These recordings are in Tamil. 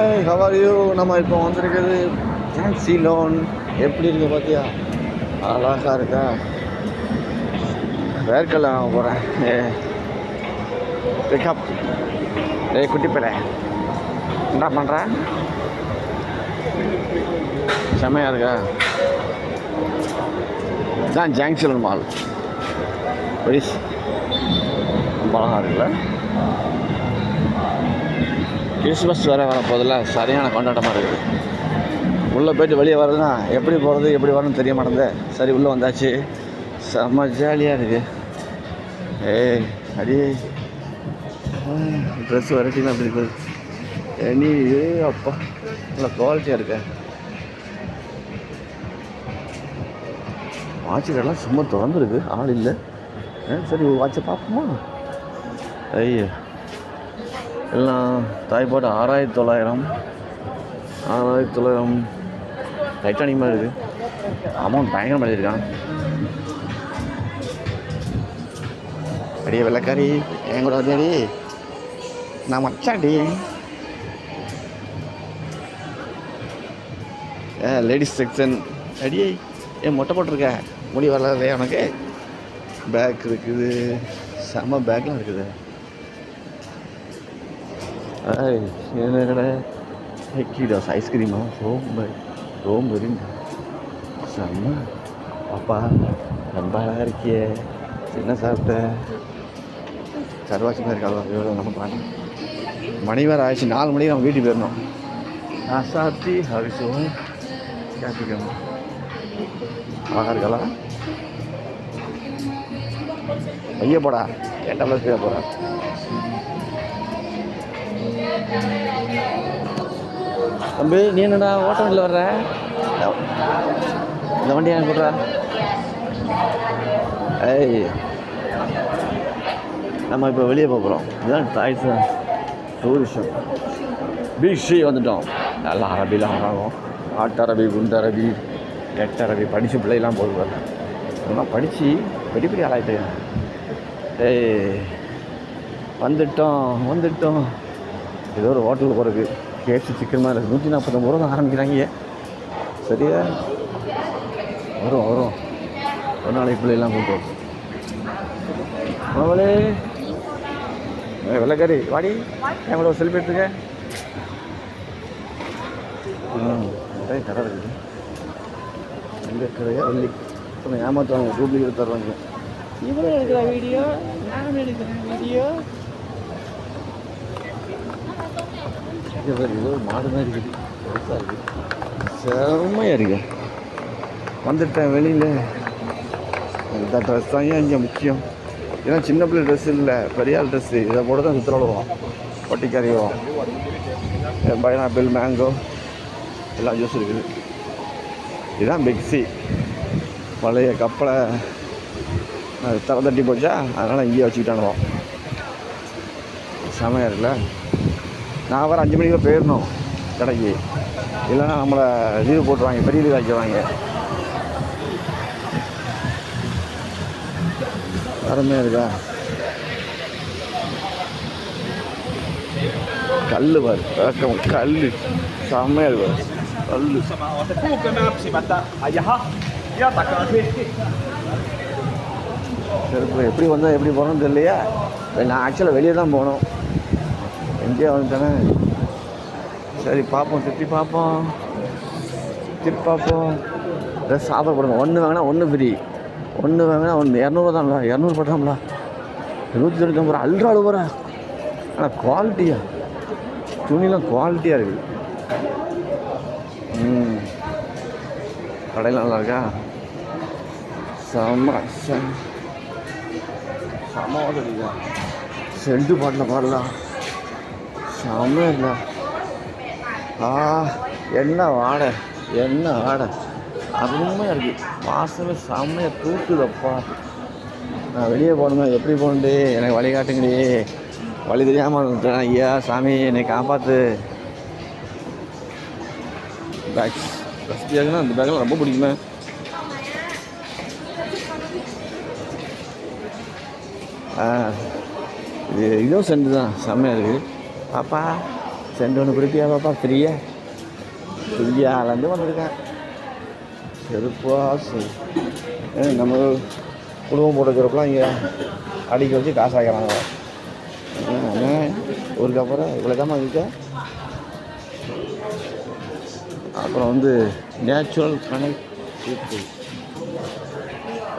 Hi, how are you? நம்ம இப்போ வந்திருக்குது ஜான்சிலோன். எப்படி இருக்கு பார்த்தியா? அழகாக இருக்கா? வேர்க்கல்ல வாங்க போகிறேன். பிக்கப் குட்டி பைய என்ன பண்ணுறேன்? செம்மையாக இருக்கா? இதுதான் ஜான்சிலோன் மால். பெரிஸ் ரொம்ப அழகாக இருக்குல்ல? கிறிஸ்மஸ் வேறு வர போதில்ல, சரியான கொண்டாட்டமாக இருக்குது. உள்ளே போய்ட்டு வெளியே வர்றதுன்னா எப்படி போகிறது எப்படி வரணும்னு தெரிய மாட்டேங்குது. சரி, உள்ளே வந்தாச்சு. செம்ம ஜாலியாக இருக்குது. அடி ட்ரெஸ் வெரைட்டிலாம் அப்படி இருக்குது. நீ அப்பா நல்லா குவாலிட்டியாக இருக்க. வாட்சு கடைலாம் சும்மா திறந்துருக்கு, ஆள் இல்லை. சரி, வாட்சை பார்ப்போமா? ஐயோ, எல்லாம் தாய்ப்பாட்டு 6900 டைட்டானிக் மாதிரி இருக்குது. அமௌண்ட் பயங்கரம் பண்ணியிருக்கான். அடியே வெள்ளைக்காரி, என் கூட வந்தியாடி? நான் மச்சாடி. Ladies section. அடியே, ஏன் மொட்டை போட்டிருக்க? முடி வரல உனக்கு? பேக் இருக்குது, செம்ம பேக்லாம் இருக்குது. என்ன கடை? கீடாஸ் ஐஸ்கிரீமா? ரோம்பரி செம்ம. பாப்பா ரொம்ப அழகாக இருக்கியே. என்ன சாப்பிட்ட? சர்வாட்சி மாதிரி இருக்காது நம்ம பாட்டு. மணி வேறு ஆயிடுச்சு, 4 மணிக்கு நம்ம வீட்டுக்கு போயிடணும். சாத்தி ஹரிசும் கேட்டுக்கணும். அழகாக இருக்காளா? ஐயா போடா, கேட்டால் பேர போடா. தம்பி, நீ என்னடா ஓட்ட வண்டியில் வர்ற? இந்த வண்டி எனக்கு விட்றா. நம்ம இப்போ வெளியே போகிறோம். இதுதான் டாய்ஸ் டூரிசம். பிசி வந்துட்டோம். நல்லா அரபிலாம் ஆகும். ஆட்டு அரபி, குண்டு அரபி, எட்டு அரபி படித்த பிள்ளைலாம் போடுவாங்க. அதெல்லாம் படித்து பெரிய பெரிய ஆளாயிட்டு. வந்துட்டோம். ஏதோ ஒரு ஹோட்டலுக்கு போகிறதுக்கு. கேஎஃப்சி சிக்கன் மாதிரி 149 ரூபா தான் ஆரம்பிக்கிறாங்க. சரியா? வரும் ஒரு நாளைக்கு பிள்ளைலாம் கூப்பிட்டு அவளே. வெள்ளைக்காரி வாடி, என் கூட ஒரு செல்ஃபி எடுத்துக்க. நிறைய கடை இருக்குது. எங்கே கடையா? வெள்ளி கொஞ்சம் ஏமாற்றுவாங்க, டூப்ளிகேட் தருவாங்க. இவரும் எடுக்கிற வீடியோ, நானும் எடுக்கிறேன் வீடியோ. ஏதோ மாடு மாதிரி இருக்குது, பெருசாக இருக்குது, செம்மையாக இருக்கு. வந்துட்டேன் வெளியில். இந்த ட்ரெஸ் தான் ஏன் இங்கே முக்கியம். ஏன்னா சின்ன பிள்ளை ட்ரெஸ் இல்லை, பெரிய ஆள் ட்ரெஸ்ஸு. இதை போட்டு தான் சுற்றுலாடுவோம். பட்டிக்காரிவோம், பைனாப்பிள், மேங்கோ எல்லா ஜூஸ் இருக்குது. இதுதான் பிக்ஸி. பழைய கப்பலை தலை தட்டி போச்சா, அதனால் இங்கேயே வச்சுக்கிட்டானுவோம். செமையாக இருக்குல்ல? நான் வர 5 மணிக்கு போயிடணும் கடைக்கு, இல்லைன்னா நம்மளை லீவு போட்டுருவாங்க, பெரிய லீவ் ஆக்கிடுவாங்க. அருமையாக இருக்கா? கல் பாரு, கல் செம்மையாக இருக்கு. கல் செருப்பு எப்படி வந்தால் எப்படி போகணும்னு தெரியலையா? நான் ஆக்சுவலாக வெளியே தான் போகணும். எங்கேயோ வந்துட்டானே. சரி, பார்ப்போம், சுற்றி பார்ப்போம். ட்ரெஸ் ஆஃபர் போடுங்க. 1 வாங்கினா 1 ஃப்ரீ. 1 வாங்கினா 1 200 தான்ல. 200 போட்டாங்களா? 199 ரூபா. அல்ட்ரா அழுவுறா. ஆனால் குவாலிட்டியாக, துணிலாம் குவாலிட்டியாக இருக்குது. கடையில் நல்லா இருக்கா? சமோதரியா செண்டு பாட்டில் பாடலாம். செம்ம இல்லை? என்ன வாடை அருமையாக இருக்குது. வாசனை செம்மையாக தூக்குதப்பா. நான் வெளியே போகணுங்க, எப்படி போகணுண்டு எனக்கு வழிகாட்டுங்கடி. வழி தெரியாமல் இருந்துட்டேன். ஐயா சாமி, என்னை காப்பாற்று. பேக்ஸ் ஃபஸ்ட் பேக்னா அந்த பேக்கெலாம் ரொம்ப பிடிக்குமே. இதுவும் சென்று தான் செம்மையாக இருக்குது. பாப்பா சென்ட் ஒன்று பிடிப்பியா பாப்பா ஃப்ரீயா இந்தியாவிலேருந்து வந்திருக்கேன். செருப்பாசு நம்ம குடும்பம் போட்டுக்கிறப்பெல்லாம் இங்கே அடிக்க வச்சு காசு ஆகிறாங்க. ஊருக்கு அப்புறம் இவ்வளோ தான் இருக்க. அப்புறம் வந்து நேச்சுரல் கனெக்ட்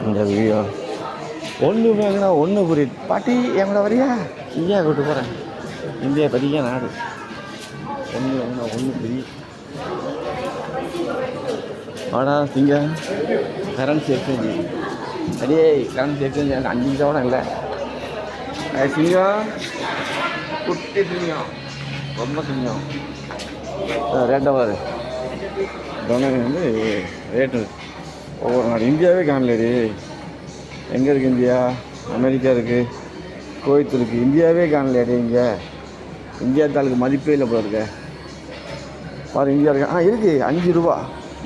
இந்த வீடியோ ஒன்று வாங்கினா ஒன்று புரியுது. பாட்டி என் கூட வரியா? இந்தியா கூட்டு போகிறேன். இந்தியா பெரிய நாடு. ஒன்று வாங்கினா ஒன்று புரியுது. ஆனால் திங்க கரன்சி எக்ஸ்சேஞ்சு அடியே கரன்சி எக்ஸ்சேஞ்சு எனக்கு 5 நிமிஷம் கூட இல்லை. சிங்கம் குட்டி சிங்கம் ரொம்ப சிங்கம் ரேட்டாக வரு டொனேஷன் வந்து ரேட்டு ஒவ்வொரு நாடு. இந்தியாவே காணலடி. எங்கே இருக்குது இந்தியா? அமெரிக்கா இருக்குது, குவைத் இருக்குது. இந்தியாவே காணலையாடி. இங்கே இந்தியா தாளுக்கு மதிப்பே இல்லை போல இருக்க. பாரு இந்தியா இருக்கு. இருக்குது 5 ரூபா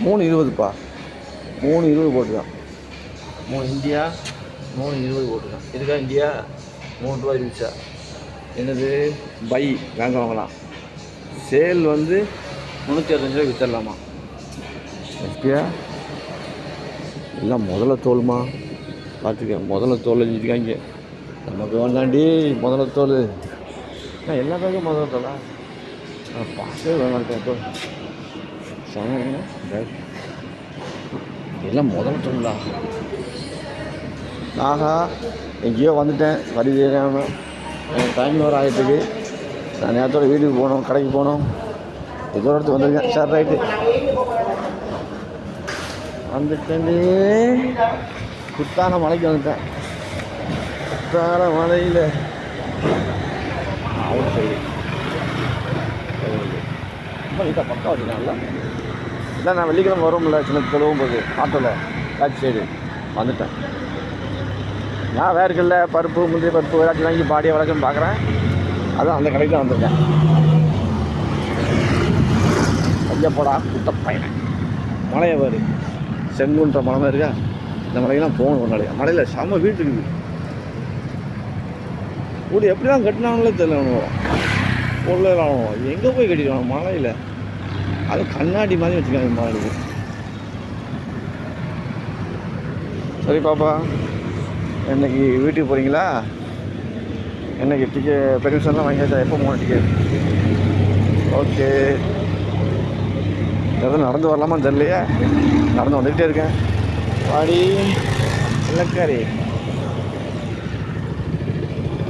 3.20பா. 3.20 போட்டுதான். 3 இந்தியா 3.20 போட்டுதான். இதுக்காக இந்தியா 3 ரூபா இருந்துச்சா? என்னது பை வாங்க வாங்கலாம். சேல் வந்து 365 ரூபாய் விற்றுடலாமா? எஸ்பியா எல்லாம் முதல்ல தோல்மா பார்த்துக்க. முதல்ல தோல் எழுதிருக்காங்க. நமக்கு வேண்டாண்டி முதல்ல தோல். எல்லா பேருக்கும் முதல்ல தோலா பார்க்கவே வேணாட்டேன். தோல் எல்லாம் முதல்ல தோல்லா. ஆஹா எங்கேயோ வந்துட்டேன். வரி தெரியாமல் டைம் வர ஆகிட்டுருக்கு. நான் நேரத்தோட வீட்டுக்கு போகணும், கடைக்கு போகணும். ஏதோ இடத்துக்கு வந்திருக்கேன். Sir right வந்துட்டேன்டே. குத்தான மலைக்கு வந்துட்டேன். குத்தான மலையில் அவுட் சைடு ரொம்ப நீட்டாக பக்கம் வச்சுருக்காங்கல்ல. இல்லை நான் வெள்ளிக்கிழமை வரும்ல சின்ன தொழுவும் போது ஆட்டோவில் பேக் சைடு வந்துட்டேன். நான் வேறு இருக்குல்ல பருப்பு முந்திரி பருப்பு ஏதாச்சும் வாங்கி பாடியை வளர்க்கணும்னு பார்க்குறேன். அதான் அந்த கடைக்கு தான் வந்திருக்கேன். ஐயப்படா குட்ட பையனை மலையை பாரு. செங்குன்ற மலை இருக்கா. இந்த மலைக்கெல்லாம் போகணும். ஒரு நாளைக்கு மலையில் செம்ம வீட்டு இருக்குது. வீடு எப்படி தான் கட்டினாங்களே தெரியல. பொருளாக எங்கே போய் கட்டிடுவாங்க மலையில். அது கண்ணாடி மாதிரி வச்சுருக்காங்க மலைக்கு. சரி பாப்பா, இன்னைக்கு வீட்டுக்கு போகிறீங்களா? என்னைக்கு டிக்கெட் பெர்மிஷன்லாம் வாங்கியாச்சா? எப்போ போகணும் டிக்கெட்? ஓகே. எதுவும் நடந்து வரலாமான்னு தெரியலையே. நடந்து வந்துக்கிட்டே இருக்கேன். வாடி இல்லக்காரி.